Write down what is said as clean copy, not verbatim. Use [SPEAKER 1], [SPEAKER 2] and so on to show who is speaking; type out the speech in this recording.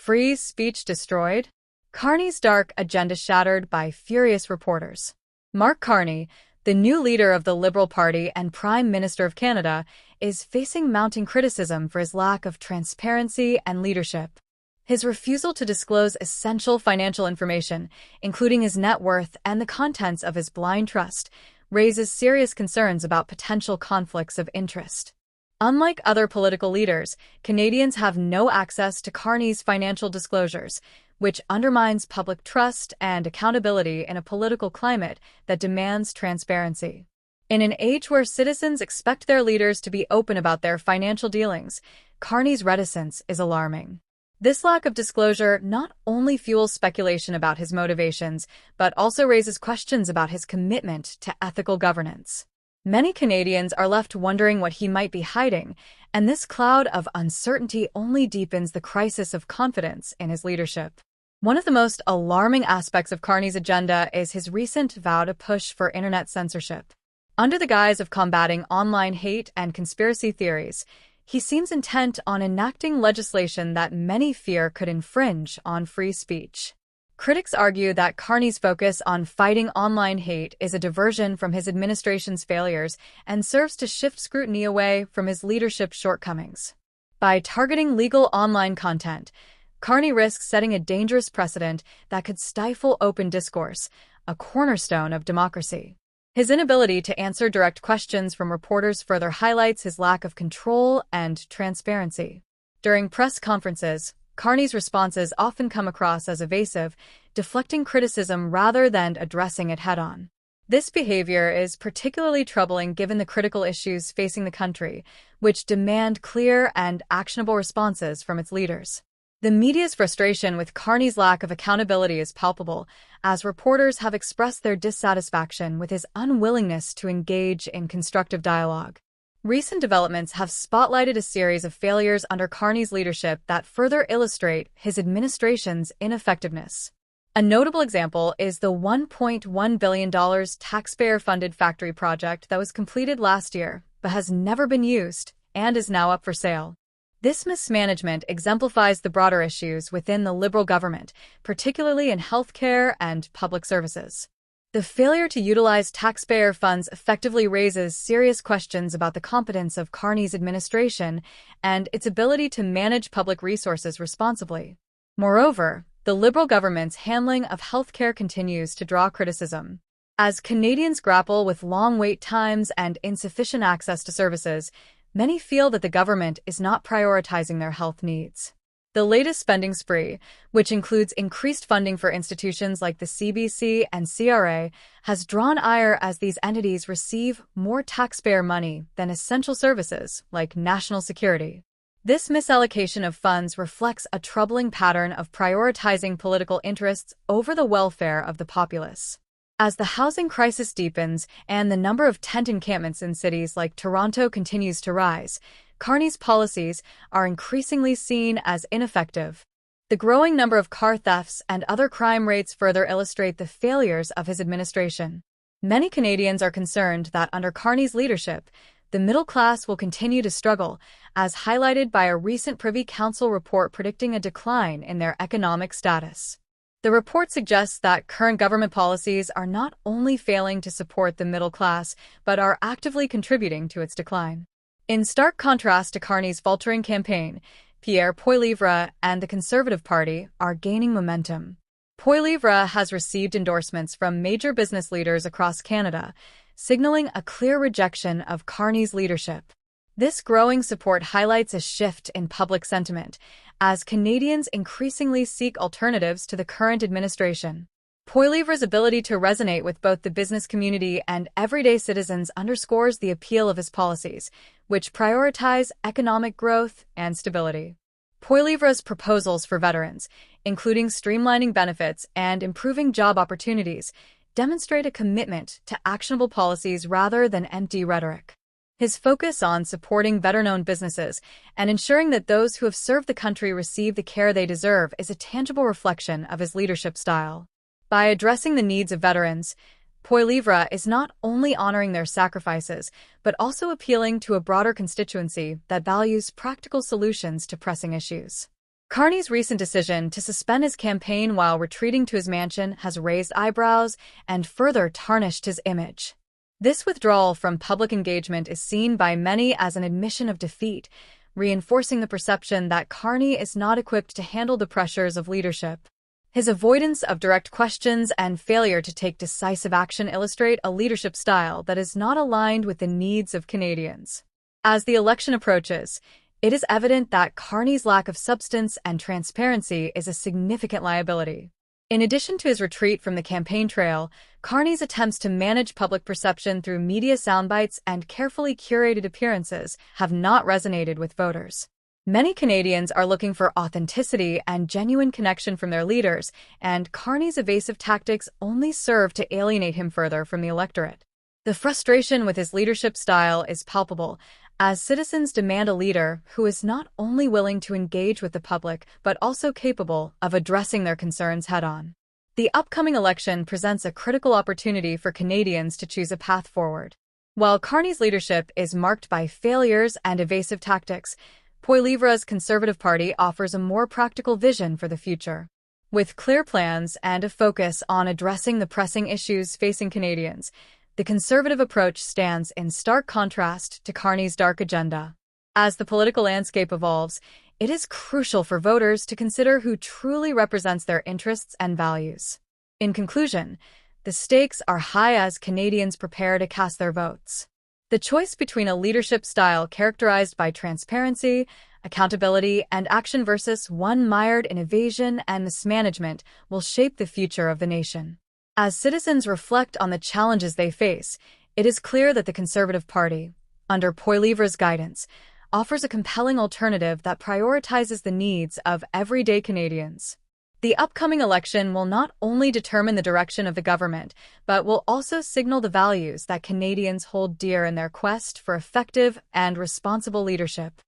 [SPEAKER 1] Free speech destroyed? Carney's dark agenda shattered by furious reporters. Mark Carney, the new leader of the Liberal Party and Prime Minister of Canada, is facing mounting criticism for his lack of transparency and leadership. His refusal to disclose essential financial information, including his net worth and the contents of his blind trust, raises serious concerns about potential conflicts of interest. Unlike other political leaders, Canadians have no access to Carney's financial disclosures, which undermines public trust and accountability in a political climate that demands transparency. In an age where citizens expect their leaders to be open about their financial dealings, Carney's reticence is alarming. This lack of disclosure not only fuels speculation about his motivations, but also raises questions about his commitment to ethical governance. Many Canadians are left wondering what he might be hiding, and this cloud of uncertainty only deepens the crisis of confidence in his leadership. One of the most alarming aspects of Carney's agenda is his recent vow to push for internet censorship. Under the guise of combating online hate and conspiracy theories, he seems intent on enacting legislation that many fear could infringe on free speech. Critics argue that Carney's focus on fighting online hate is a diversion from his administration's failures and serves to shift scrutiny away from his leadership shortcomings. By targeting legal online content, Carney risks setting a dangerous precedent that could stifle open discourse, a cornerstone of democracy. His inability to answer direct questions from reporters further highlights his lack of control and transparency. During press conferences, Carney's responses often come across as evasive, deflecting criticism rather than addressing it head-on. This behavior is particularly troubling given the critical issues facing the country, which demand clear and actionable responses from its leaders. The media's frustration with Carney's lack of accountability is palpable, as reporters have expressed their dissatisfaction with his unwillingness to engage in constructive dialogue. Recent developments have spotlighted a series of failures under Carney's leadership that further illustrate his administration's ineffectiveness. A notable example is the $1.1 billion taxpayer-funded factory project that was completed last year but has never been used and is now up for sale. This mismanagement exemplifies the broader issues within the Liberal government, particularly in healthcare and public services. The failure to utilize taxpayer funds effectively raises serious questions about the competence of Carney's administration and its ability to manage public resources responsibly. Moreover, the Liberal government's handling of healthcare continues to draw criticism. As Canadians grapple with long wait times and insufficient access to services, many feel that the government is not prioritizing their health needs. The latest spending spree, which includes increased funding for institutions like the CBC and CRA, has drawn ire as these entities receive more taxpayer money than essential services like national security. This misallocation of funds reflects a troubling pattern of prioritizing political interests over the welfare of the populace. As the housing crisis deepens and the number of tent encampments in cities like Toronto continues to rise, Carney's policies are increasingly seen as ineffective. The growing number of car thefts and other crime rates further illustrate the failures of his administration. Many Canadians are concerned that under Carney's leadership, the middle class will continue to struggle, as highlighted by a recent Privy Council report predicting a decline in their economic status. The report suggests that current government policies are not only failing to support the middle class, but are actively contributing to its decline. In stark contrast to Carney's faltering campaign, Pierre Poilievre and the Conservative Party are gaining momentum. Poilievre has received endorsements from major business leaders across Canada, signaling a clear rejection of Carney's leadership. This growing support highlights a shift in public sentiment, as Canadians increasingly seek alternatives to the current administration. Poilievre's ability to resonate with both the business community and everyday citizens underscores the appeal of his policies, which prioritize economic growth and stability. Poilievre's proposals for veterans, including streamlining benefits and improving job opportunities, demonstrate a commitment to actionable policies rather than empty rhetoric. His focus on supporting veteran-owned businesses and ensuring that those who have served the country receive the care they deserve is a tangible reflection of his leadership style. By addressing the needs of veterans, Poilievre is not only honoring their sacrifices, but also appealing to a broader constituency that values practical solutions to pressing issues. Carney's recent decision to suspend his campaign while retreating to his mansion has raised eyebrows and further tarnished his image. This withdrawal from public engagement is seen by many as an admission of defeat, reinforcing the perception that Carney is not equipped to handle the pressures of leadership. His avoidance of direct questions and failure to take decisive action illustrate a leadership style that is not aligned with the needs of Canadians. As the election approaches, it is evident that Carney's lack of substance and transparency is a significant liability. In addition to his retreat from the campaign trail, Carney's attempts to manage public perception through media soundbites and carefully curated appearances have not resonated with voters. Many Canadians are looking for authenticity and genuine connection from their leaders, and Carney's evasive tactics only serve to alienate him further from the electorate. The frustration with his leadership style is palpable, as citizens demand a leader who is not only willing to engage with the public but also capable of addressing their concerns head-on. The upcoming election presents a critical opportunity for Canadians to choose a path forward. While Carney's leadership is marked by failures and evasive tactics, Poilievre's Conservative Party offers a more practical vision for the future. With clear plans and a focus on addressing the pressing issues facing Canadians, the Conservative approach stands in stark contrast to Carney's dark agenda. As the political landscape evolves, it is crucial for voters to consider who truly represents their interests and values. In conclusion, the stakes are high as Canadians prepare to cast their votes. The choice between a leadership style characterized by transparency, accountability, and action versus one mired in evasion and mismanagement will shape the future of the nation. As citizens reflect on the challenges they face, it is clear that the Conservative Party, under Poilievre's guidance, offers a compelling alternative that prioritizes the needs of everyday Canadians. The upcoming election will not only determine the direction of the government, but will also signal the values that Canadians hold dear in their quest for effective and responsible leadership.